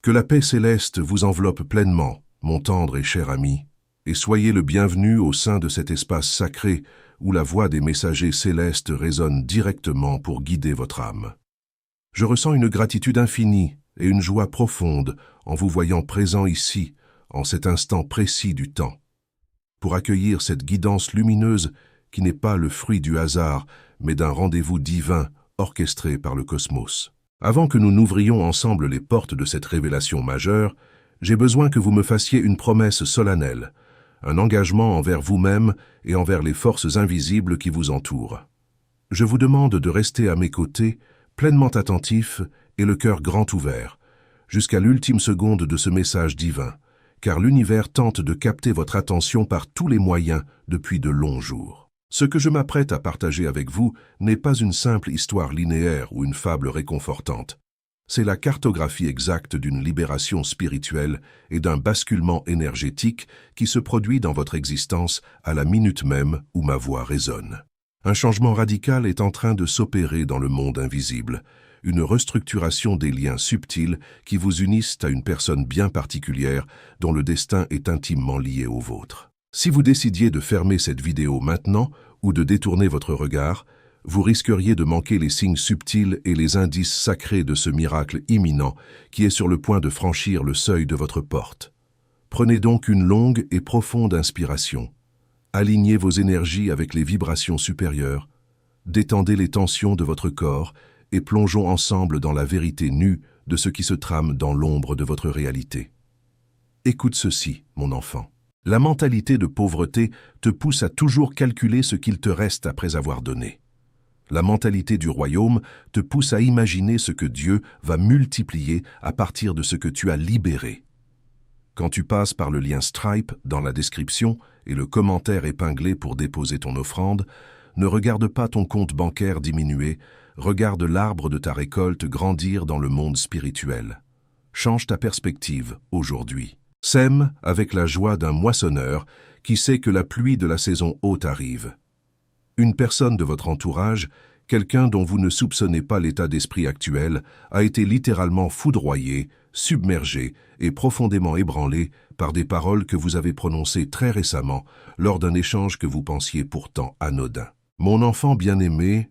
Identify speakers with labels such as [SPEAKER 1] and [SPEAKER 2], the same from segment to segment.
[SPEAKER 1] Que la paix céleste vous enveloppe pleinement, mon tendre et cher ami, et soyez le bienvenu au sein de cet espace sacré où la voix des messagers célestes résonne directement pour guider votre âme. Je ressens une gratitude infinie et une joie profonde en vous voyant présent ici, en cet instant précis du temps, pour accueillir cette guidance lumineuse qui n'est pas le fruit du hasard, mais d'un rendez-vous divin orchestré par le cosmos. Avant que nous n'ouvrions ensemble les portes de cette révélation majeure, j'ai besoin que vous me fassiez une promesse solennelle, un engagement envers vous-même et envers les forces invisibles qui vous entourent. Je vous demande de rester à mes côtés, pleinement attentif et le cœur grand ouvert, jusqu'à l'ultime seconde de ce message divin, car l'univers tente de capter votre attention par tous les moyens depuis de longs jours. Ce que je m'apprête à partager avec vous n'est pas une simple histoire linéaire ou une fable réconfortante. C'est la cartographie exacte d'une libération spirituelle et d'un basculement énergétique qui se produit dans votre existence à la minute même où ma voix résonne. Un changement radical est en train de s'opérer dans le monde invisible, une restructuration des liens subtils qui vous unissent à une personne bien particulière dont le destin est intimement lié au vôtre. Si vous décidiez de fermer cette vidéo maintenant ou de détourner votre regard, vous risqueriez de manquer les signes subtils et les indices sacrés de ce miracle imminent qui est sur le point de franchir le seuil de votre porte. Prenez donc une longue et profonde inspiration. Alignez vos énergies avec les vibrations supérieures, détendez les tensions de votre corps et plongeons ensemble dans la vérité nue de ce qui se trame dans l'ombre de votre réalité. Écoute ceci, mon enfant. La mentalité de pauvreté te pousse à toujours calculer ce qu'il te reste après avoir donné. La mentalité du royaume te pousse à imaginer ce que Dieu va multiplier à partir de ce que tu as libéré. Quand tu passes par le lien Stripe dans la description et le commentaire épinglé pour déposer ton offrande, ne regarde pas ton compte bancaire diminuer, regarde l'arbre de ta récolte grandir dans le monde spirituel. Change ta perspective aujourd'hui. Sème avec la joie d'un moissonneur qui sait que la pluie de la saison haute arrive. Une personne de votre entourage, quelqu'un dont vous ne soupçonnez pas l'état d'esprit actuel, a été littéralement foudroyé, submergé et profondément ébranlé par des paroles que vous avez prononcées très récemment lors d'un échange que vous pensiez pourtant anodin. Mon enfant bien-aimé,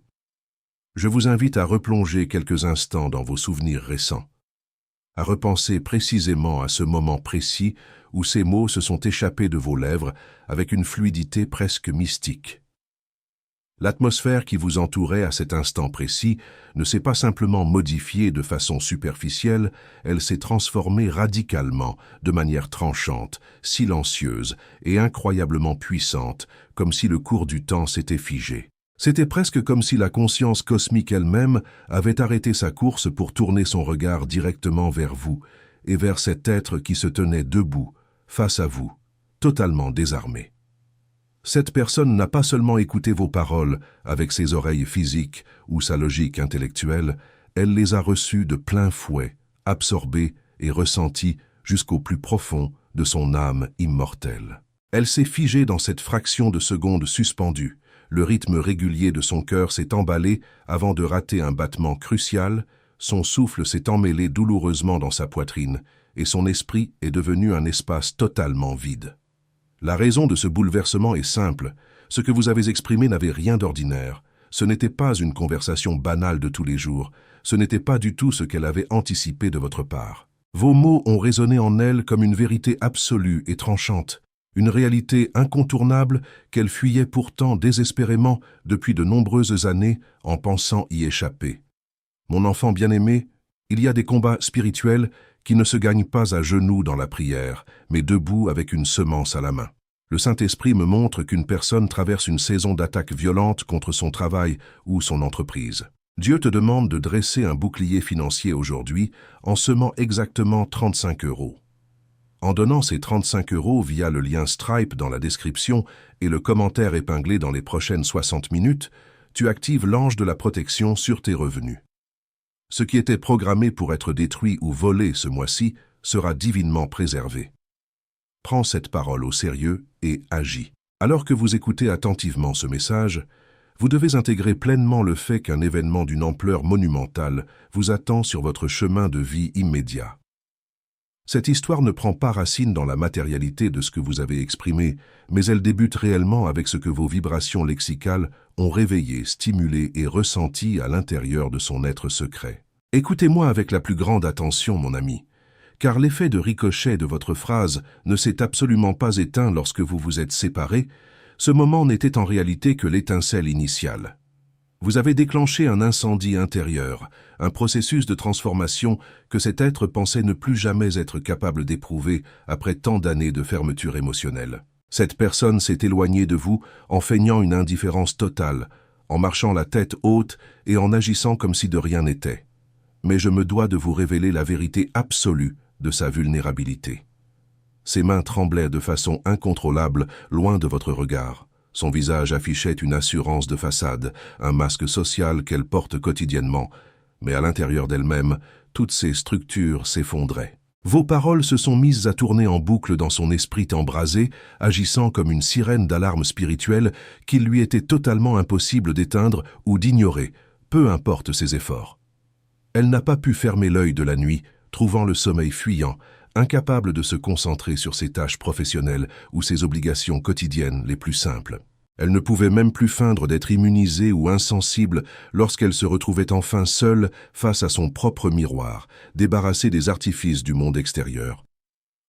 [SPEAKER 1] je vous invite à replonger quelques instants dans vos souvenirs récents, à repenser précisément à ce moment précis où ces mots se sont échappés de vos lèvres avec une fluidité presque mystique. L'atmosphère qui vous entourait à cet instant précis ne s'est pas simplement modifiée de façon superficielle, elle s'est transformée radicalement, de manière tranchante, silencieuse et incroyablement puissante, comme si le cours du temps s'était figé. C'était presque comme si la conscience cosmique elle-même avait arrêté sa course pour tourner son regard directement vers vous et vers cet être qui se tenait debout, face à vous, totalement désarmé. Cette personne n'a pas seulement écouté vos paroles avec ses oreilles physiques ou sa logique intellectuelle, elle les a reçues de plein fouet, absorbées et ressenties jusqu'au plus profond de son âme immortelle. Elle s'est figée dans cette fraction de seconde suspendue. Le rythme régulier de son cœur s'est emballé avant de rater un battement crucial, son souffle s'est emmêlé douloureusement dans sa poitrine et son esprit est devenu un espace totalement vide. La raison de ce bouleversement est simple, ce que vous avez exprimé n'avait rien d'ordinaire, ce n'était pas une conversation banale de tous les jours, ce n'était pas du tout ce qu'elle avait anticipé de votre part. Vos mots ont résonné en elle comme une vérité absolue et tranchante, une réalité incontournable qu'elle fuyait pourtant désespérément depuis de nombreuses années en pensant y échapper. Mon enfant bien-aimé, il y a des combats spirituels qui ne se gagnent pas à genoux dans la prière, mais debout avec une semence à la main. Le Saint-Esprit me montre qu'une personne traverse une saison d'attaques violentes contre son travail ou son entreprise. Dieu te demande de dresser un bouclier financier aujourd'hui en semant exactement 35 €. En donnant ces 35 € via le lien Stripe dans la description et le commentaire épinglé dans les prochaines 60 minutes, tu actives l'ange de la protection sur tes revenus. Ce qui était programmé pour être détruit ou volé ce mois-ci sera divinement préservé. Prends cette parole au sérieux et agis. Alors que vous écoutez attentivement ce message, vous devez intégrer pleinement le fait qu'un événement d'une ampleur monumentale vous attend sur votre chemin de vie immédiat. Cette histoire ne prend pas racine dans la matérialité de ce que vous avez exprimé, mais elle débute réellement avec ce que vos vibrations lexicales ont réveillé, stimulé et ressenti à l'intérieur de son être secret. Écoutez-moi avec la plus grande attention, mon ami, car l'effet de ricochet de votre phrase ne s'est absolument pas éteint lorsque vous vous êtes séparés. Ce moment n'était en réalité que l'étincelle initiale. Vous avez déclenché un incendie intérieur, un processus de transformation que cet être pensait ne plus jamais être capable d'éprouver après tant d'années de fermeture émotionnelle. Cette personne s'est éloignée de vous en feignant une indifférence totale, en marchant la tête haute et en agissant comme si de rien n'était. Mais je me dois de vous révéler la vérité absolue de sa vulnérabilité. Ses mains tremblaient de façon incontrôlable, loin de votre regard. Son visage affichait une assurance de façade, un masque social qu'elle porte quotidiennement, mais à l'intérieur d'elle-même, toutes ses structures s'effondraient. Vos paroles se sont mises à tourner en boucle dans son esprit embrasé, agissant comme une sirène d'alarme spirituelle qu'il lui était totalement impossible d'éteindre ou d'ignorer, peu importe ses efforts. Elle n'a pas pu fermer l'œil de la nuit, trouvant le sommeil fuyant, incapable de se concentrer sur ses tâches professionnelles ou ses obligations quotidiennes les plus simples. Elle ne pouvait même plus feindre d'être immunisée ou insensible lorsqu'elle se retrouvait enfin seule face à son propre miroir, débarrassée des artifices du monde extérieur.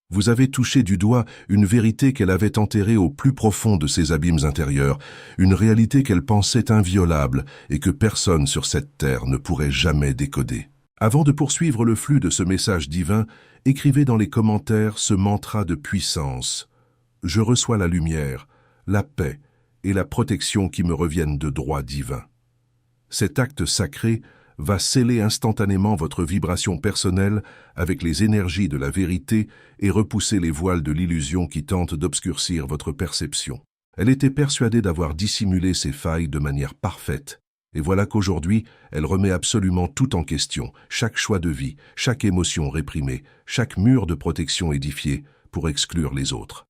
[SPEAKER 1] Vous avez touché du doigt une vérité qu'elle avait enterrée au plus profond de ses abîmes intérieurs, une réalité qu'elle pensait inviolable et que personne sur cette terre ne pourrait jamais décoder. Avant de poursuivre le flux de ce message divin, écrivez dans les commentaires ce mantra de puissance. Je reçois la lumière, la paix et la protection qui me reviennent de droit divin. Cet acte sacré va sceller instantanément votre vibration personnelle avec les énergies de la vérité et repousser les voiles de l'illusion qui tentent d'obscurcir votre perception. Elle était persuadée d'avoir dissimulé ses failles de manière parfaite. Et voilà qu'aujourd'hui, elle remet absolument tout en question, chaque choix de vie, chaque émotion réprimée, chaque mur de protection édifié pour exclure les autres.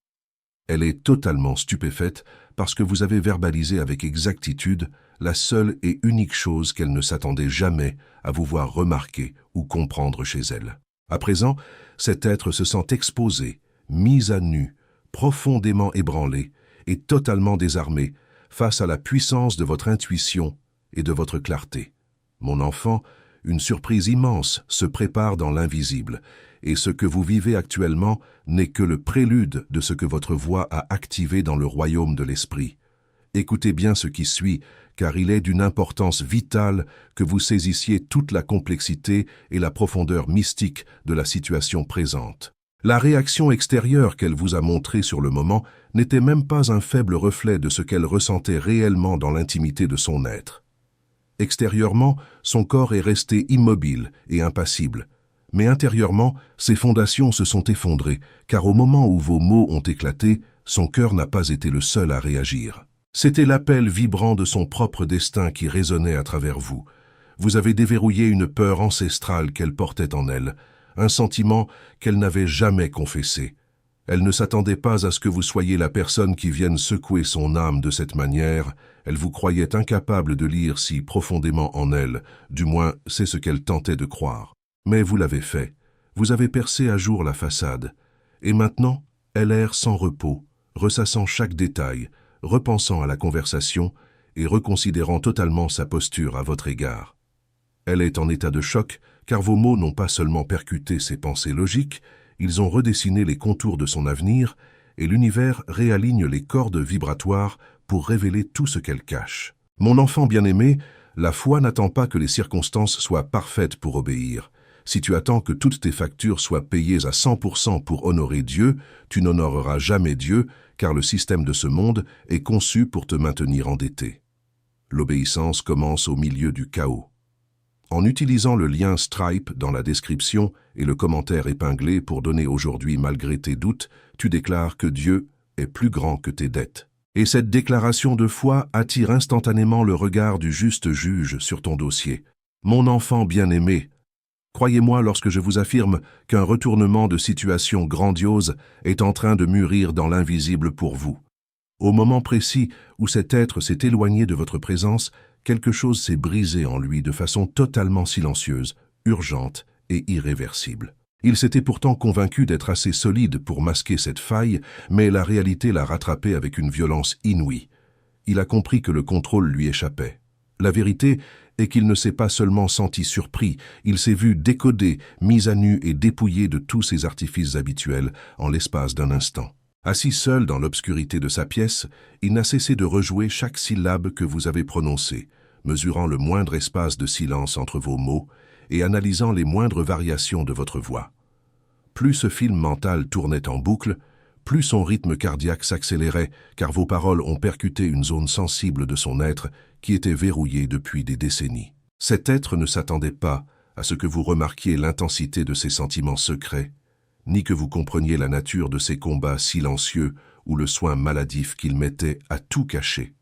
[SPEAKER 1] Elle est totalement stupéfaite parce que vous avez verbalisé avec exactitude la seule et unique chose qu'elle ne s'attendait jamais à vous voir remarquer ou comprendre chez elle. À présent, cet être se sent exposé, mis à nu, profondément ébranlé et totalement désarmé face à la puissance de votre intuition et de votre clarté. Mon enfant, une surprise immense se prépare dans l'invisible, et ce que vous vivez actuellement n'est que le prélude de ce que votre voix a activé dans le royaume de l'esprit. Écoutez bien ce qui suit, car il est d'une importance vitale que vous saisissiez toute la complexité et la profondeur mystique de la situation présente. La réaction extérieure qu'elle vous a montrée sur le moment n'était même pas un faible reflet de ce qu'elle ressentait réellement dans l'intimité de son être. Extérieurement, son corps est resté immobile et impassible, mais intérieurement, ses fondations se sont effondrées, car au moment où vos mots ont éclaté, son cœur n'a pas été le seul à réagir. C'était l'appel vibrant de son propre destin qui résonnait à travers vous. Vous avez déverrouillé une peur ancestrale qu'elle portait en elle, un sentiment qu'elle n'avait jamais confessé. Elle ne s'attendait pas à ce que vous soyez la personne qui vienne secouer son âme de cette manière. Elle vous croyait incapable de lire si profondément en elle, du moins c'est ce qu'elle tentait de croire. Mais vous l'avez fait, vous avez percé à jour la façade, et maintenant elle erre sans repos, ressassant chaque détail, repensant à la conversation et reconsidérant totalement sa posture à votre égard. Elle est en état de choc, car vos mots n'ont pas seulement percuté ses pensées logiques, ils ont redessiné les contours de son avenir, et l'univers réaligne les cordes vibratoires pour révéler tout ce qu'elle cache. Mon enfant bien-aimé, la foi n'attend pas que les circonstances soient parfaites pour obéir. Si tu attends que toutes tes factures soient payées à 100% pour honorer Dieu, tu n'honoreras jamais Dieu, car le système de ce monde est conçu pour te maintenir endetté. L'obéissance commence au milieu du chaos. En utilisant le lien Stripe dans la description et le commentaire épinglé pour donner aujourd'hui malgré tes doutes, tu déclares que Dieu est plus grand que tes dettes. Et cette déclaration de foi attire instantanément le regard du juste juge sur ton dossier. Mon enfant bien-aimé, croyez-moi lorsque je vous affirme qu'un retournement de situation grandiose est en train de mûrir dans l'invisible pour vous. Au moment précis où cet être s'est éloigné de votre présence, quelque chose s'est brisé en lui de façon totalement silencieuse, urgente et irréversible. Il s'était pourtant convaincu d'être assez solide pour masquer cette faille, mais la réalité l'a rattrapé avec une violence inouïe. Il a compris que le contrôle lui échappait. La vérité est qu'il ne s'est pas seulement senti surpris, il s'est vu décodé, mis à nu et dépouillé de tous ses artifices habituels en l'espace d'un instant. Assis seul dans l'obscurité de sa pièce, il n'a cessé de rejouer chaque syllabe que vous avez prononcée, mesurant le moindre espace de silence entre vos mots et analysant les moindres variations de votre voix. Plus ce film mental tournait en boucle, plus son rythme cardiaque s'accélérait, car vos paroles ont percuté une zone sensible de son être qui était verrouillée depuis des décennies. Cet être ne s'attendait pas à ce que vous remarquiez l'intensité de ses sentiments secrets, ni que vous compreniez la nature de ses combats silencieux ou le soin maladif qu'il mettait à tout cacher.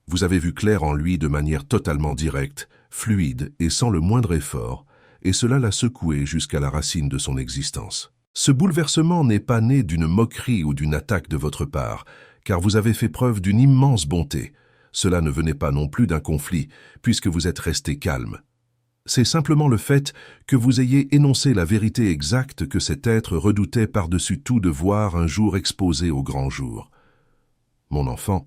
[SPEAKER 1] Vous avez vu clair en lui de manière totalement directe, fluide et sans le moindre effort, et cela l'a secoué jusqu'à la racine de son existence. Ce bouleversement n'est pas né d'une moquerie ou d'une attaque de votre part, car vous avez fait preuve d'une immense bonté. Cela ne venait pas non plus d'un conflit, puisque vous êtes resté calme. C'est simplement le fait que vous ayez énoncé la vérité exacte que cet être redoutait par-dessus tout de voir un jour exposé au grand jour. Mon enfant,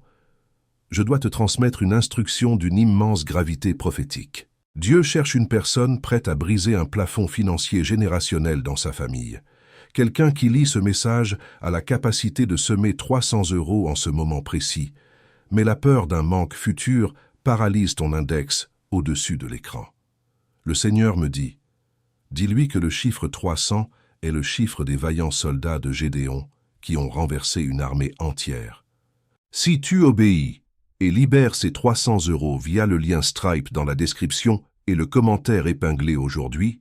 [SPEAKER 1] je dois te transmettre une instruction d'une immense gravité prophétique. Dieu cherche une personne prête à briser un plafond financier générationnel dans sa famille. Quelqu'un qui lit ce message a la capacité de semer 300 € en ce moment précis, mais la peur d'un manque futur paralyse ton index au-dessus de l'écran. Le Seigneur me dit, dis-lui que le chiffre 300 est le chiffre des vaillants soldats de Gédéon qui ont renversé une armée entière. Si tu obéis et libères ces 300 € via le lien Stripe dans la description et le commentaire épinglé aujourd'hui,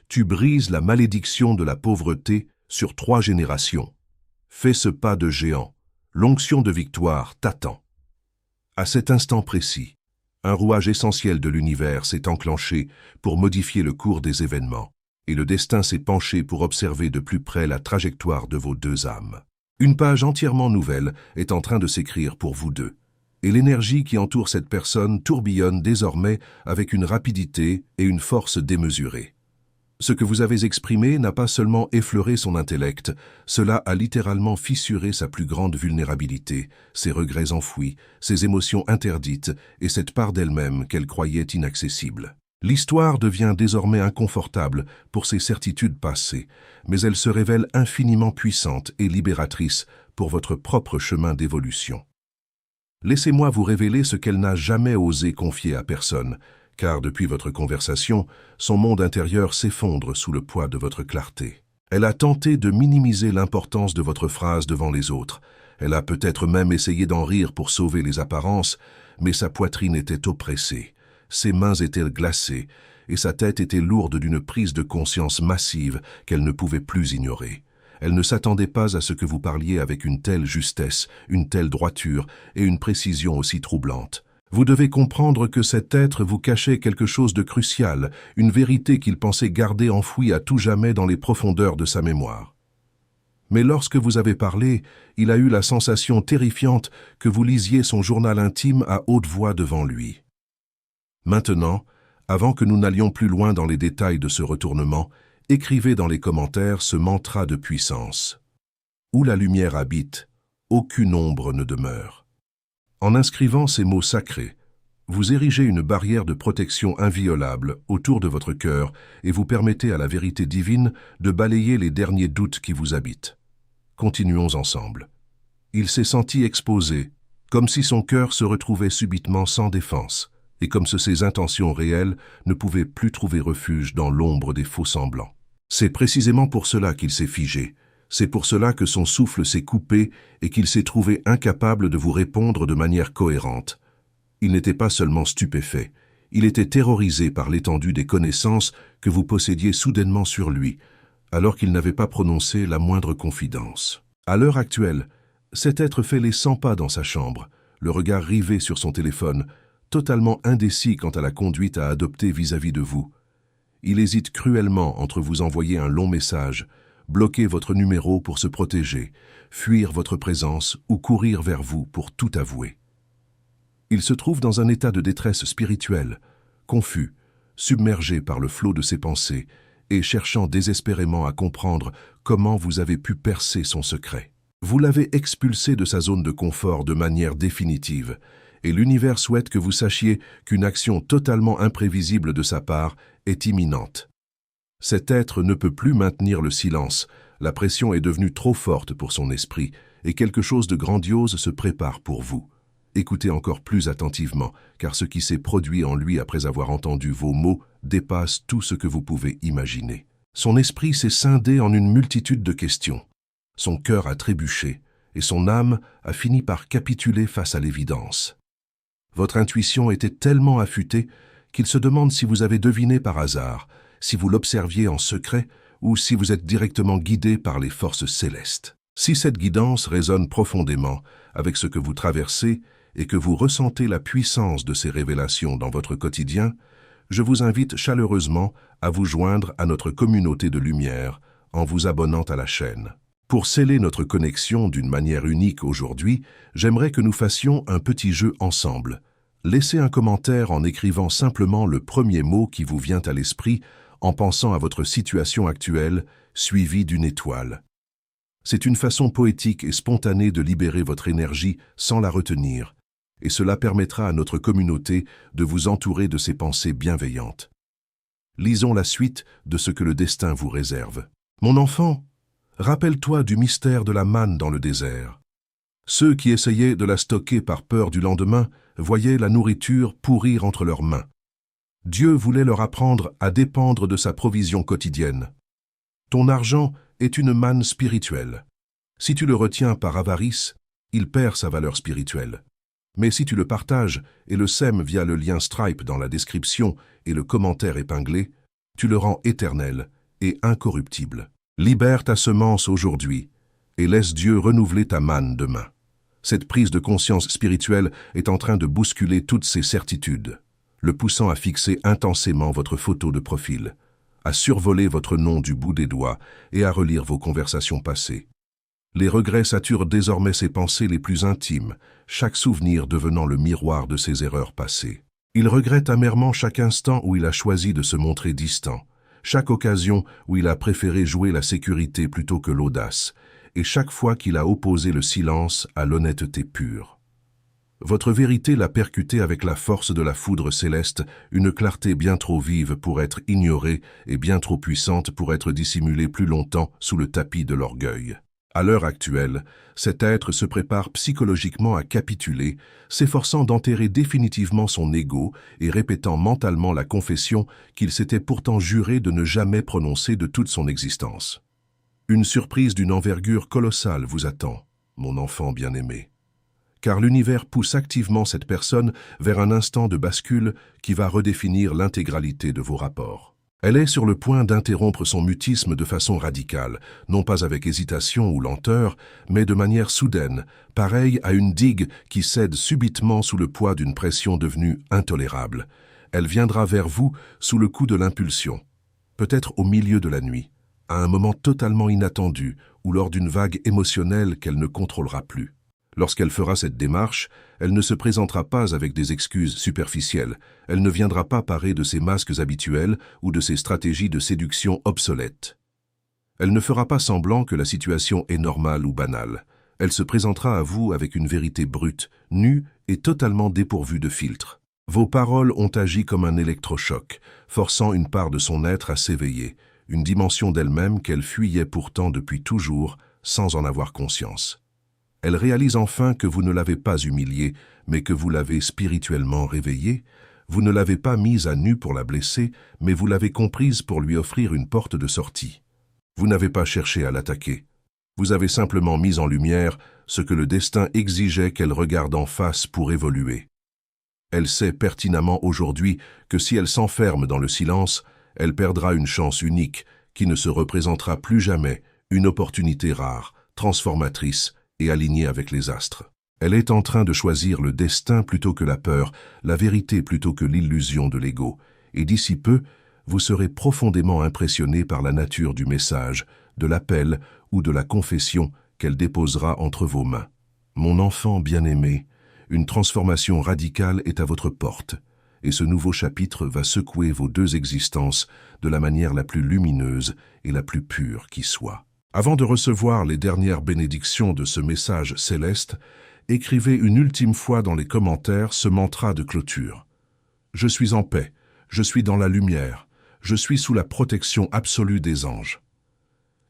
[SPEAKER 1] tu brises la malédiction de la pauvreté sur 3 générations. Fais ce pas de géant. L'onction de victoire t'attend. À cet instant précis, un rouage essentiel de l'univers s'est enclenché pour modifier le cours des événements, et le destin s'est penché pour observer de plus près la trajectoire de vos deux âmes. Une page entièrement nouvelle est en train de s'écrire pour vous deux, et l'énergie qui entoure cette personne tourbillonne désormais avec une rapidité et une force démesurées. Ce que vous avez exprimé n'a pas seulement effleuré son intellect, cela a littéralement fissuré sa plus grande vulnérabilité, ses regrets enfouis, ses émotions interdites et cette part d'elle-même qu'elle croyait inaccessible. L'histoire devient désormais inconfortable pour ses certitudes passées, mais elle se révèle infiniment puissante et libératrice pour votre propre chemin d'évolution. Laissez-moi vous révéler ce qu'elle n'a jamais osé confier à personne, car depuis votre conversation, son monde intérieur s'effondre sous le poids de votre clarté. Elle a tenté de minimiser l'importance de votre phrase devant les autres. Elle a peut-être même essayé d'en rire pour sauver les apparences, mais sa poitrine était oppressée, ses mains étaient glacées, et sa tête était lourde d'une prise de conscience massive qu'elle ne pouvait plus ignorer. Elle ne s'attendait pas à ce que vous parliez avec une telle justesse, une telle droiture et une précision aussi troublante. Vous devez comprendre que cet être vous cachait quelque chose de crucial, une vérité qu'il pensait garder enfouie à tout jamais dans les profondeurs de sa mémoire. Mais lorsque vous avez parlé, il a eu la sensation terrifiante que vous lisiez son journal intime à haute voix devant lui. Maintenant, avant que nous n'allions plus loin dans les détails de ce retournement, écrivez dans les commentaires ce mantra de puissance. Où la lumière habite, aucune ombre ne demeure. En inscrivant ces mots sacrés, vous érigez une barrière de protection inviolable autour de votre cœur et vous permettez à la vérité divine de balayer les derniers doutes qui vous habitent. Continuons ensemble. Il s'est senti exposé, comme si son cœur se retrouvait subitement sans défense, et comme si ses intentions réelles ne pouvaient plus trouver refuge dans l'ombre des faux-semblants. C'est précisément pour cela qu'il s'est figé. C'est pour cela que son souffle s'est coupé et qu'il s'est trouvé incapable de vous répondre de manière cohérente. Il n'était pas seulement stupéfait, il était terrorisé par l'étendue des connaissances que vous possédiez soudainement sur lui, alors qu'il n'avait pas prononcé la moindre confidence. À l'heure actuelle, cet être fait les 100 pas dans sa chambre, le regard rivé sur son téléphone, totalement indécis quant à la conduite à adopter vis-à-vis de vous. Il hésite cruellement entre vous envoyer un long message, bloquer votre numéro pour se protéger, fuir votre présence ou courir vers vous pour tout avouer. Il se trouve dans un état de détresse spirituelle, confus, submergé par le flot de ses pensées et cherchant désespérément à comprendre comment vous avez pu percer son secret. Vous l'avez expulsé de sa zone de confort de manière définitive, et l'univers souhaite que vous sachiez qu'une action totalement imprévisible de sa part est imminente. Cet être ne peut plus maintenir le silence, la pression est devenue trop forte pour son esprit, et quelque chose de grandiose se prépare pour vous. Écoutez encore plus attentivement, car ce qui s'est produit en lui après avoir entendu vos mots dépasse tout ce que vous pouvez imaginer. Son esprit s'est scindé en une multitude de questions. Son cœur a trébuché, et son âme a fini par capituler face à l'évidence. Votre intuition était tellement affûtée qu'il se demande si vous avez deviné par hasard, si vous l'observiez en secret ou si vous êtes directement guidé par les forces célestes. Si cette guidance résonne profondément avec ce que vous traversez et que vous ressentez la puissance de ces révélations dans votre quotidien, je vous invite chaleureusement à vous joindre à notre communauté de lumière en vous abonnant à la chaîne. Pour sceller notre connexion d'une manière unique aujourd'hui, j'aimerais que nous fassions un petit jeu ensemble. Laissez un commentaire en écrivant simplement le premier mot qui vous vient à l'esprit en pensant à votre situation actuelle, suivie d'une étoile. C'est une façon poétique et spontanée de libérer votre énergie sans la retenir, et cela permettra à notre communauté de vous entourer de ses pensées bienveillantes. Lisons la suite de ce que le destin vous réserve. Mon enfant, rappelle-toi du mystère de la manne dans le désert. Ceux qui essayaient de la stocker par peur du lendemain voyaient la nourriture pourrir entre leurs mains. Dieu voulait leur apprendre à dépendre de sa provision quotidienne. Ton argent est une manne spirituelle. Si tu le retiens par avarice, il perd sa valeur spirituelle. Mais si tu le partages et le sèmes via le lien Stripe dans la description et le commentaire épinglé, tu le rends éternel et incorruptible. Libère ta semence aujourd'hui et laisse Dieu renouveler ta manne demain. Cette prise de conscience spirituelle est en train de bousculer toutes ces certitudes, le poussant à fixer intensément votre photo de profil, à survoler votre nom du bout des doigts et à relire vos conversations passées. Les regrets saturent désormais ses pensées les plus intimes, chaque souvenir devenant le miroir de ses erreurs passées. Il regrette amèrement chaque instant où il a choisi de se montrer distant, chaque occasion où il a préféré jouer la sécurité plutôt que l'audace, et chaque fois qu'il a opposé le silence à l'honnêteté pure. Votre vérité l'a percuté avec la force de la foudre céleste, une clarté bien trop vive pour être ignorée et bien trop puissante pour être dissimulée plus longtemps sous le tapis de l'orgueil. À l'heure actuelle, cet être se prépare psychologiquement à capituler, s'efforçant d'enterrer définitivement son ego et répétant mentalement la confession qu'il s'était pourtant juré de ne jamais prononcer de toute son existence. Une surprise d'une envergure colossale vous attend, mon enfant bien-aimé. Car l'univers pousse activement cette personne vers un instant de bascule qui va redéfinir l'intégralité de vos rapports. Elle est sur le point d'interrompre son mutisme de façon radicale, non pas avec hésitation ou lenteur, mais de manière soudaine, pareille à une digue qui cède subitement sous le poids d'une pression devenue intolérable. Elle viendra vers vous sous le coup de l'impulsion, peut-être au milieu de la nuit, à un moment totalement inattendu ou lors d'une vague émotionnelle qu'elle ne contrôlera plus. Lorsqu'elle fera cette démarche, elle ne se présentera pas avec des excuses superficielles, elle ne viendra pas parée de ses masques habituels ou de ses stratégies de séduction obsolètes. Elle ne fera pas semblant que la situation est normale ou banale. Elle se présentera à vous avec une vérité brute, nue et totalement dépourvue de filtre. Vos paroles ont agi comme un électrochoc, forçant une part de son être à s'éveiller, une dimension d'elle-même qu'elle fuyait pourtant depuis toujours, sans en avoir conscience. Elle réalise enfin que vous ne l'avez pas humiliée, mais que vous l'avez spirituellement réveillée. Vous ne l'avez pas mise à nu pour la blesser, mais vous l'avez comprise pour lui offrir une porte de sortie. Vous n'avez pas cherché à l'attaquer. Vous avez simplement mis en lumière ce que le destin exigeait qu'elle regarde en face pour évoluer. Elle sait pertinemment aujourd'hui que si elle s'enferme dans le silence, elle perdra une chance unique qui ne se représentera plus jamais, une opportunité rare, transformatrice, et alignée avec les astres. Elle est en train de choisir le destin plutôt que la peur, la vérité plutôt que l'illusion de l'ego, et d'ici peu, vous serez profondément impressionné par la nature du message, de l'appel ou de la confession qu'elle déposera entre vos mains. Mon enfant bien-aimé, une transformation radicale est à votre porte, et ce nouveau chapitre va secouer vos deux existences de la manière la plus lumineuse et la plus pure qui soit. Avant de recevoir les dernières bénédictions de ce message céleste, écrivez une ultime fois dans les commentaires ce mantra de clôture. Je suis en paix, je suis dans la lumière, je suis sous la protection absolue des anges.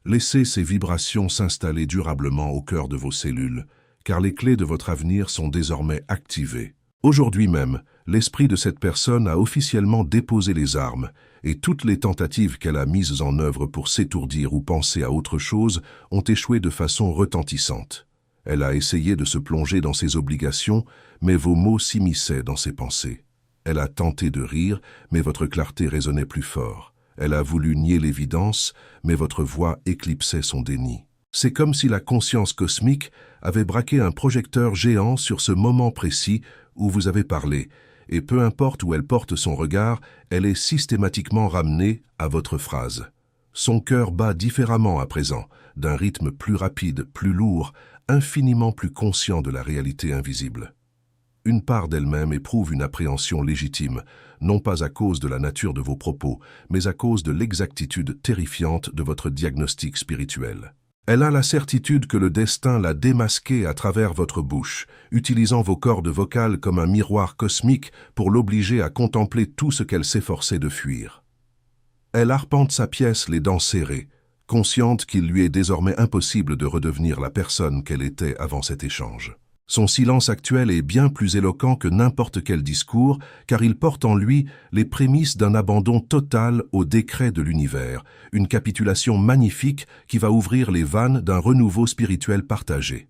[SPEAKER 1] Laissez ces vibrations s'installer durablement au cœur de vos cellules, car les clés de votre avenir sont désormais activées. Aujourd'hui même, l'esprit de cette personne a officiellement déposé les armes, et toutes les tentatives qu'elle a mises en œuvre pour s'étourdir ou penser à autre chose ont échoué de façon retentissante. Elle a essayé de se plonger dans ses obligations, mais vos mots s'immisçaient dans ses pensées. Elle a tenté de rire, mais votre clarté résonnait plus fort. Elle a voulu nier l'évidence, mais votre voix éclipsait son déni. C'est comme si la conscience cosmique avait braqué un projecteur géant sur ce moment précis où vous avez parlé, et peu importe où elle porte son regard, elle est systématiquement ramenée à votre phrase. Son cœur bat différemment à présent, d'un rythme plus rapide, plus lourd, infiniment plus conscient de la réalité invisible. Une part d'elle-même éprouve une appréhension légitime, non pas à cause de la nature de vos propos, mais à cause de l'exactitude terrifiante de votre diagnostic spirituel. Elle a la certitude que le destin l'a démasquée à travers votre bouche, utilisant vos cordes vocales comme un miroir cosmique pour l'obliger à contempler tout ce qu'elle s'efforçait de fuir. Elle arpente sa pièce les dents serrées, consciente qu'il lui est désormais impossible de redevenir la personne qu'elle était avant cet échange. Son silence actuel est bien plus éloquent que n'importe quel discours, car il porte en lui les prémices d'un abandon total au décret de l'univers, une capitulation magnifique qui va ouvrir les vannes d'un renouveau spirituel partagé.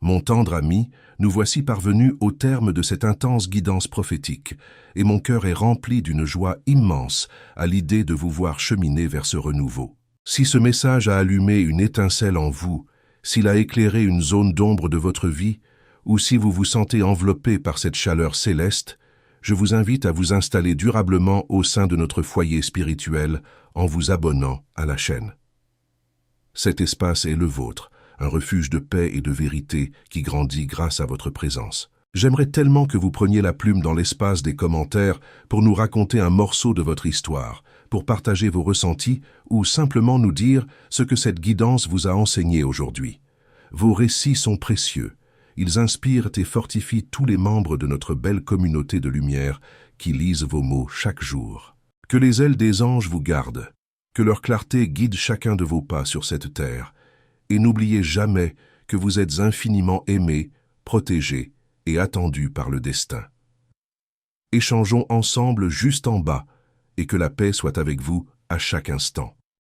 [SPEAKER 1] Mon tendre ami, nous voici parvenus au terme de cette intense guidance prophétique, et mon cœur est rempli d'une joie immense à l'idée de vous voir cheminer vers ce renouveau. Si ce message a allumé une étincelle en vous, s'il a éclairé une zone d'ombre de votre vie, ou si vous vous sentez enveloppé par cette chaleur céleste, je vous invite à vous installer durablement au sein de notre foyer spirituel en vous abonnant à la chaîne. Cet espace est le vôtre, un refuge de paix et de vérité qui grandit grâce à votre présence. J'aimerais tellement que vous preniez la plume dans l'espace des commentaires pour nous raconter un morceau de votre histoire, pour partager vos ressentis ou simplement nous dire ce que cette guidance vous a enseigné aujourd'hui. Vos récits sont précieux. Ils inspirent et fortifient tous les membres de notre belle communauté de lumière qui lisent vos mots chaque jour. Que les ailes des anges vous gardent, que leur clarté guide chacun de vos pas sur cette terre, et n'oubliez jamais que vous êtes infiniment aimés, protégés et attendus par le destin. Échangeons ensemble juste en bas, et que la paix soit avec vous à chaque instant.